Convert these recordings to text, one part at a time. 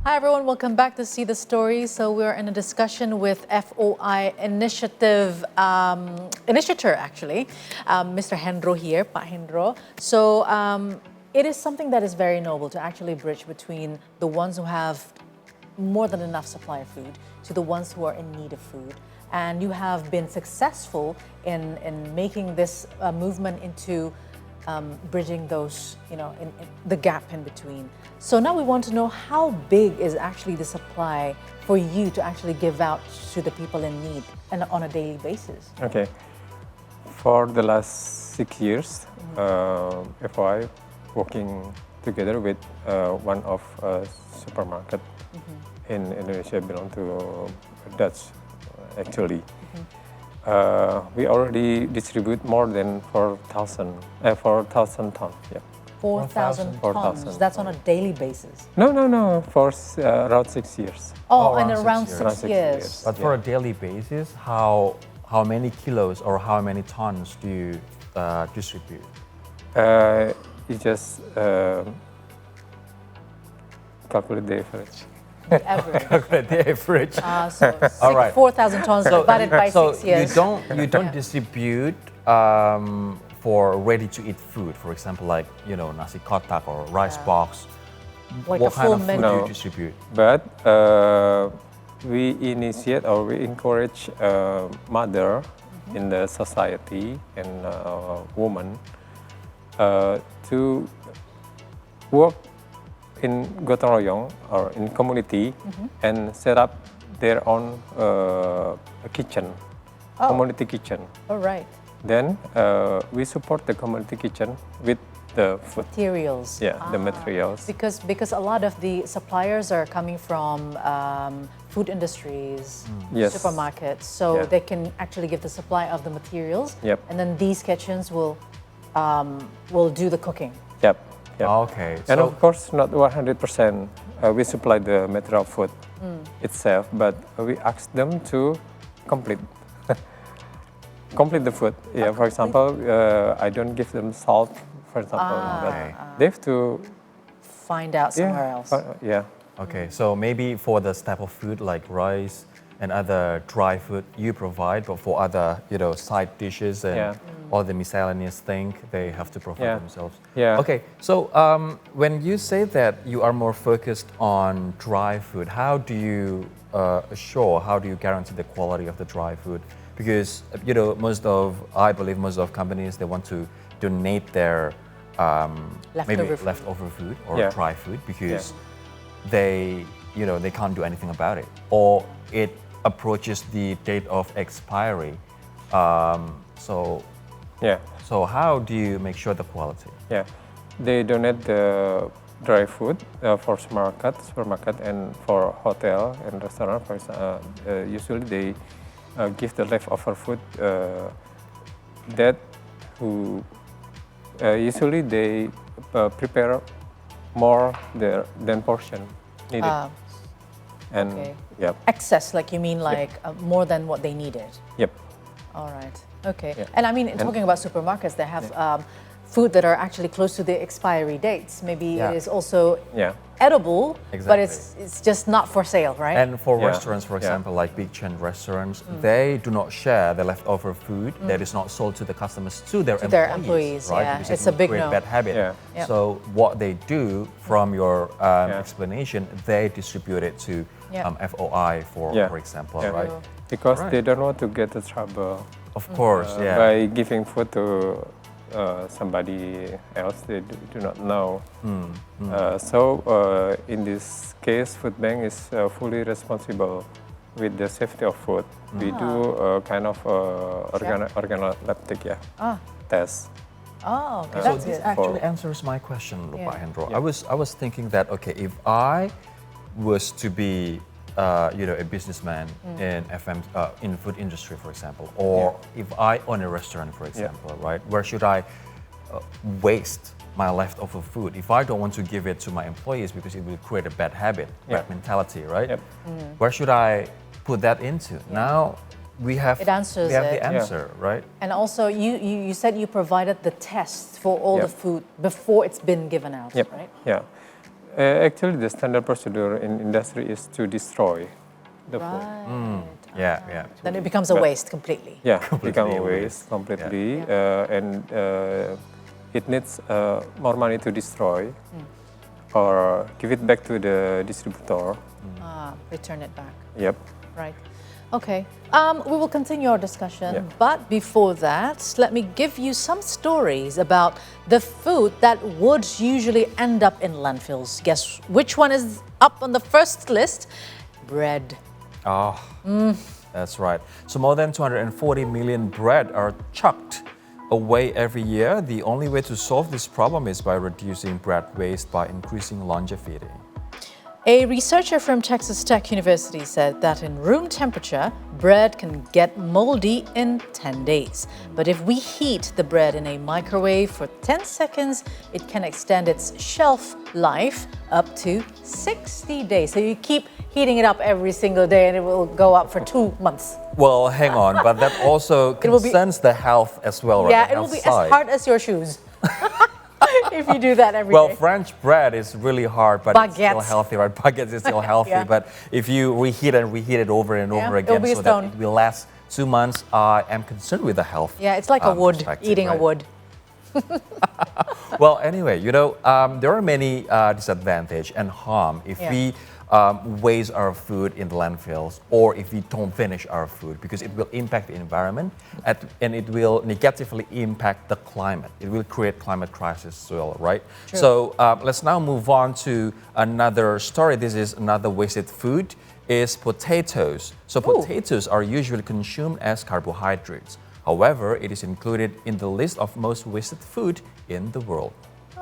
Hi everyone, welcome back to See the Story. So we're in a discussion with FOI initiator actually, Mr. Hendro here, Pak Hendro. So it is something that is very noble to actually bridge between the ones who have more than enough supply of food to the ones who are in need of food. And you have been successful in making this movement into bridging those, in the gap in between. So now we want to know how big is actually the supply for you to actually give out to the people in need and on a daily basis? Okay. For the last 6 years, FOI working together with one of supermarket in Indonesia belong to Dutch actually. We already distribute more than 4,000 tons. Yeah. 4,000 tons. That's on a daily basis. No. For around 6 years. Oh, and around 6 Around 6 years. But for a daily basis, how many kilos or how many tons do you distribute? You just calculate the average. The average. The average. All right. 4,000 tons divided by 6 years. You don't distribute for ready-to-eat food, for example, like nasi kotak or rice box. Like what a kind full of food menu. do you distribute? But we initiate or we encourage mother in the society and woman to work in gotong royong or in community and set up their own kitchen, community kitchen. All right. Then we support the community kitchen with the food. Materials. Yeah, the materials. Because a lot of the suppliers are coming from food industries, Yes. supermarkets, so they can actually give the supply of the materials, and then these kitchens will do the cooking. Yep. Okay. And So of course, not 100% we supply the material food itself, but we ask them to complete the food. Yeah, for example, I don't give them salt, for example, but they have to Find out somewhere else. Yeah. okay, so maybe for the type of food like rice and other dry food you provide, but for other side dishes and all the miscellaneous thing they have to provide themselves. Yeah. Okay, so when you say that you are more focused on dry food, how do you guarantee the quality of the dry food? Because I believe most of companies, they want to donate their maybe leftover food or dry food because they can't do anything about it, or it approaches the date of expiry. So how do you make sure the quality? Yeah, they donate the dry food for supermarket and for hotel and restaurant. For example, usually they give the leftover food that who usually they prepare more than portion needed. And Excess, like you mean like more than what they needed. Yep. All right. Okay. Yeah. And I mean, talking about supermarkets, they have food that are actually close to the expiry dates. Maybe it is also edible, but it's just not for sale, right? And for restaurants, for example, like big chain restaurants, they do not share the leftover food that is not sold to the customers to their employees, right? Yeah. Because It's it a will big create no. bad habit. Yeah. So what they do, from your explanation, they distribute it to FOI, for example, right? Because they don't want to get in trouble. Of course, by giving food to somebody else they do not know. So in this case, Foodbank is fully responsible with the safety of food. We do a kind of organoleptic test. Oh, okay. So this actually answers my question, Pak Hendro. I was thinking that, okay, if I was to be a businessman in food industry, for example, or if I own a restaurant, for example, right? Where should I waste my leftover food if I don't want to give it to my employees because it will create a bad habit, bad mentality, right? Where should I put that into? Now we have the answer, right? And also, you said you provided the test for all the food before it's been given out, right? Yeah. Actually, the standard procedure in industry is to destroy the food. Right. Yeah. Then it becomes a But- waste completely. Yeah, Completely become a waste. waste completely, Yeah. and it needs more money to destroy, or give it back to the distributor. Return it back. Yep. Right. Okay. We will continue our discussion, Yeah. but before that, let me give you some stories about the food that would usually end up in landfills. Guess which one is up on the first list? Bread. Oh, that's right. So more than 240 million bread are chucked away every year. The only way to solve this problem is by reducing bread waste by increasing longevity. A researcher from Texas Tech University said that in room temperature, bread can get moldy in 10 days. But if we heat the bread in a microwave for 10 seconds, it can extend its shelf life up to 60 days. So you keep heating it up every single day and it will go up for 2 months. Well, hang on, but that also It will be- concerns the health as well, right? Yeah, The it will health be as side. hard as your shoes. If you do that every day. Well, French bread is really hard, but it's still Baguettes. healthy, right? Baguettes is still healthy, Yeah. but if you reheat it over and Yeah, over it'll again be a so stone. that it will last 2 months, I am concerned with the health. Yeah, it's like a wood, perspective, eating a right? wood. Well, anyway, there are many disadvantages and harm if Yeah. we waste our food in the landfills or if we don't finish our food, because it will impact the environment and it will negatively impact the climate. It will create climate crisis as well, right? True. So let's now move on to another story. This is another wasted food, is potatoes. So Ooh. potatoes are usually consumed as carbohydrates. However, it is included in the list of most wasted food in the world.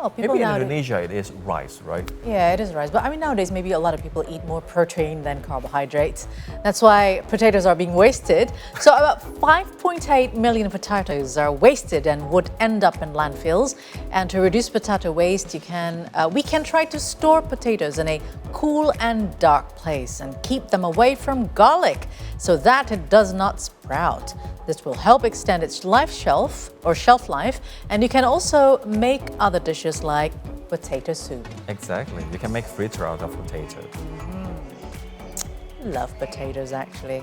Oh, people Maybe in nowadays. Indonesia it is rice, right? Yeah, it is rice. But I mean, nowadays, maybe a lot of people eat more protein than carbohydrates. That's why potatoes are being wasted. So about 5.8 million potatoes are wasted and would end up in landfills. And to reduce potato waste, we can try to store potatoes in a cool and dark place and keep them away from garlic so that it does not sprout. This will help extend its shelf life, and you can also make other dishes like potato soup. Exactly. You can make fritter out of potato. Love potatoes, actually.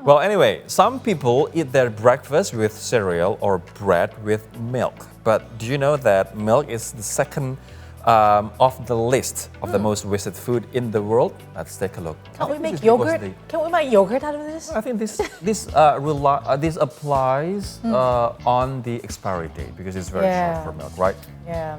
Well, anyway, some people eat their breakfast with cereal or bread with milk. But do you know that milk is the second of the list of the most wasted food in the world? Let's take a look. Can't we I think make this is because yogurt? the- Can we make yogurt out of this? I think this applies on the expiry date because it's very Yeah. short for milk, right? Yeah.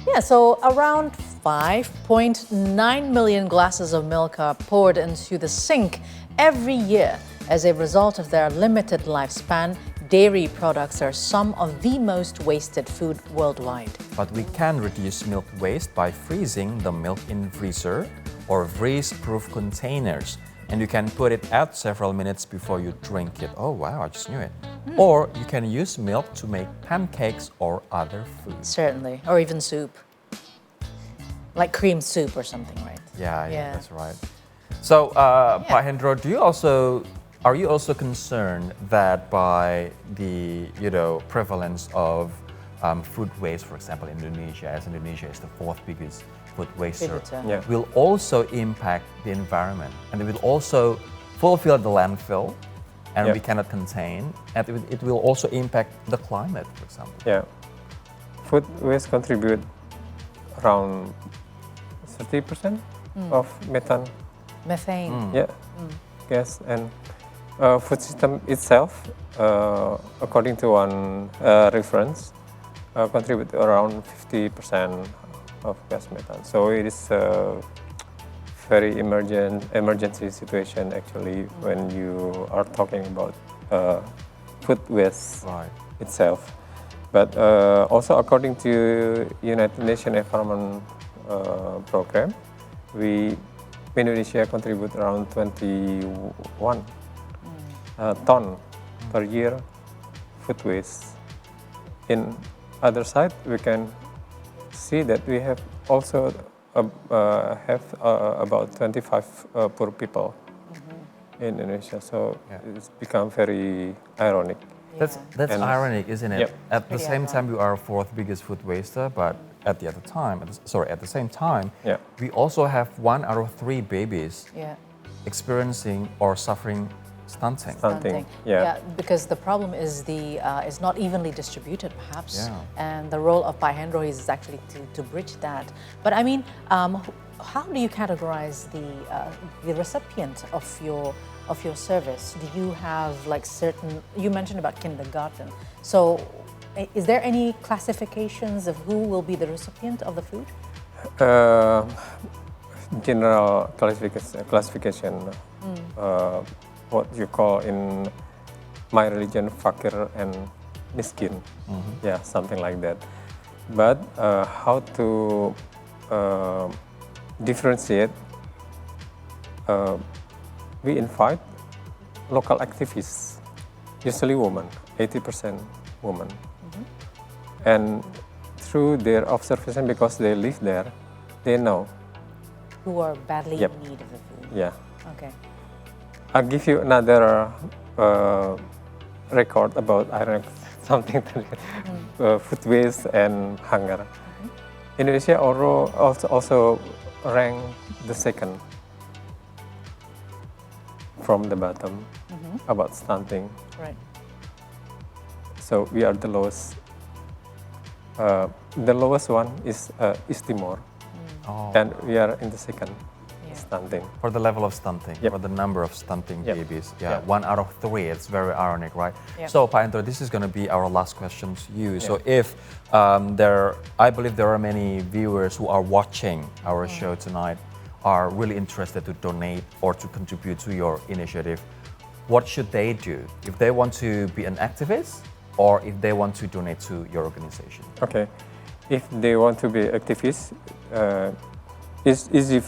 Yeah, so around 5.9 million glasses of milk are poured into the sink every year. As a result of their limited lifespan, dairy products are some of the most wasted food worldwide. But we can reduce milk waste by freezing the milk in freezer or freeze-proof containers. And you can put it out several minutes before you drink it. Oh wow, I just knew it. Or you can use milk to make pancakes or other foods. Certainly, or even soup. Like cream soup or something, right? Yeah, Yeah. that's right. So, Pak Hendro, are you also concerned that by the prevalence of food waste, for example, in Indonesia, as Indonesia is the fourth biggest food waster, Contributor. Yeah. will also impact the environment, and it will also fulfill the landfill, and Yeah. we cannot contain, and it will also impact the climate, for example. Yeah. Food waste contribute around 30% of methane. Methane. Yeah. Gas and food system itself, according to one reference, contribute around 50% of gas methane. So it is a very emergency situation actually when you are talking about food waste Right. itself. But also according to United Nations Environment Program, Indonesia contribute around 21 ton per year food waste. In other side, we can see that we have also about 25 poor people in Indonesia. So Yeah. it's become very ironic. That's And- ironic, isn't it? Yep. At the Pretty same ironic. time, we are fourth biggest food waster, but at the same time, Yeah. we also have 1 out of 3 babies Yeah. experiencing or suffering stunting. Stunting. Yeah. Because the problem is is not evenly distributed, perhaps. Yeah. And the role of Pak Hendro is actually to bridge that. But I mean, how do you categorize the recipient of your service? Do you have like certain? You mentioned about kindergarten. So, is there any classifications of who will be the recipient of the food? General classification. What you call in my religion fakir and miskin. Yeah, something like that. But how to differentiate? We invite local activists, usually women, 80% women. And through their observation, because they live there, they know. Who are badly Yep. in need of the food? Yeah. Okay. I'll give you another record about ironic something food waste and hunger. Indonesia also ranked the second from the bottom about stunting. Right. So we are the lowest. The lowest one is Timor, Oh. and we are in the second Yeah. stunting. For the level of stunting, Yep. for the number of stunting Yep. babies. Yeah, Yep. 1 out of 3. It's very ironic, right? Yep. So, Pak Hendro, this is going to be our last question to you. So, Yeah. if I believe there are many viewers who are watching our show tonight, are really interested to donate or to contribute to your initiative, what should they do if they want to be an activist or if they want to donate to your organization? Okay, if they want to be activists, it's easy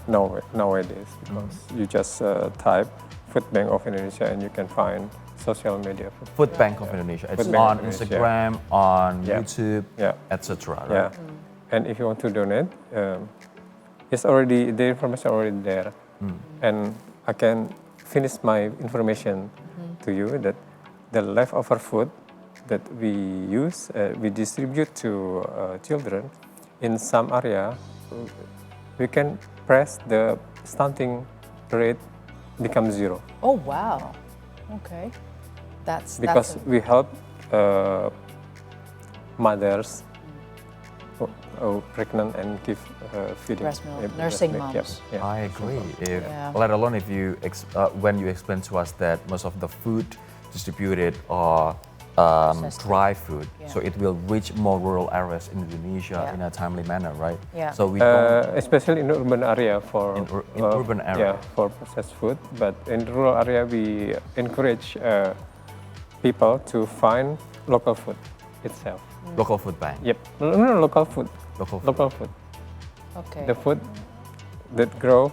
nowadays because you just type Foodbank of Indonesia and you can find social media. Foodbank of Indonesia. It's Foodbank on of Indonesia. Instagram, on Yeah. YouTube, Yeah. etc. Right? Yeah, and if you want to donate, the information already there, and I can finish my information to you that the leftover food that we use, we distribute to children in some area. We can press the stunting rate become 0 Oh wow. Okay. That's because we help mothers who pregnant and give feeding breast milk, breast nursing milk. moms. Yeah. I agree. If, Yeah. Let alone if you when you explain to us that most of the food distributed are Processed dry food, Yeah. so it will reach more rural areas in Indonesia Yeah. in a timely manner, right? Yeah. So we don't. Especially in urban area for In urban area. yeah, for processed food, but in rural area we encourage people to find local food itself. Local food bank. Yep, no, local food. Local food. Local food. Okay. The food that grow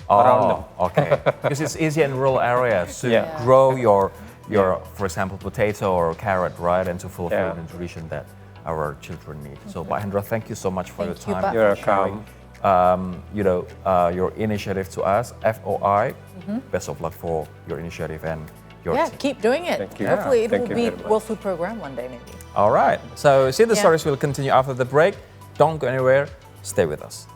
around them. Okay. Because it's easier in rural areas to Yeah. grow your, for example, potato or carrot, right, and to fulfill Yeah. the nutrition that our children need. So, Pak Hendro, thank you so much for Thank your you, time. Pak. You're for sharing, your initiative to us, FOI. Best of luck for your initiative and your Yeah, team. keep doing it. Thank you. Hopefully it Thank will you be very much. World Food Program one day maybe. All right. So, See the Yeah. Stories will continue after the break. Don't go anywhere. Stay with us.